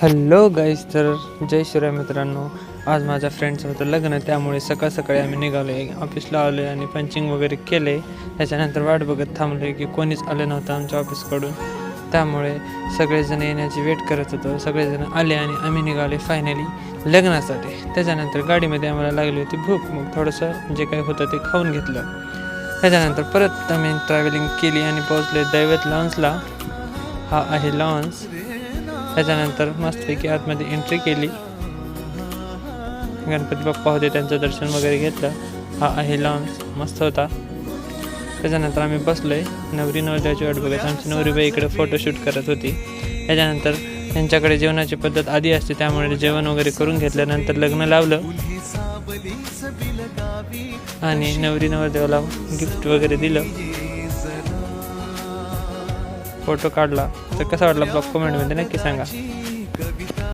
Hello guys, तर जय शिवराय मित्रांनो. आज माझ्या फ्रेंडचं होतं लग्न, त्यामुळे सकाळ सकाळी आम्ही निघालो आहे, ऑफिसला आलो आहे आणि पंचिंग वगैरे केलं आहे. त्याच्यानंतर वाट बघत थांबलो आहे की कोणीच आलं नव्हतं आमच्या ऑफिसकडून. त्यामुळे सगळेजण येण्याची वेट करत होतो. सगळेजण आले आणि आम्ही निघाले फायनली लग्नासाठी. त्याच्यानंतर गाडीमध्ये आम्हाला लागली होती भूक, मग थोडंसं जे काही होतं ते खाऊन घेतलं. त्याच्यानंतर परत आम्ही ट्रॅव्हलिंग केली आणि पोहोचले दैवत लॉन्सला. हा आहे लॉन्स. त्याच्यानंतर मस्तपैकी आतमध्ये एंट्री केली. गणपती बाप्पा होते, त्यांचं दर्शन वगैरे घेतलं. हा आहे लॉन्स, मस्त होता. त्याच्यानंतर आम्ही बसलोय नवरी नवरदेवाची वाट बघत. आमची नवरीबाई इकडे फोटोशूट करत होती. त्याच्यानंतर त्यांच्याकडे जेवणाची पद्धत आधी असते, त्यामुळे जेवण वगैरे करून घेतल्यानंतर लग्न लावलं आणि नवरी नवरदेवाला गिफ्ट वगैरे दिलं, फोटो काढला. तर कसा वाटला ब्लॉग कमेंटमध्ये नक्की सांगा.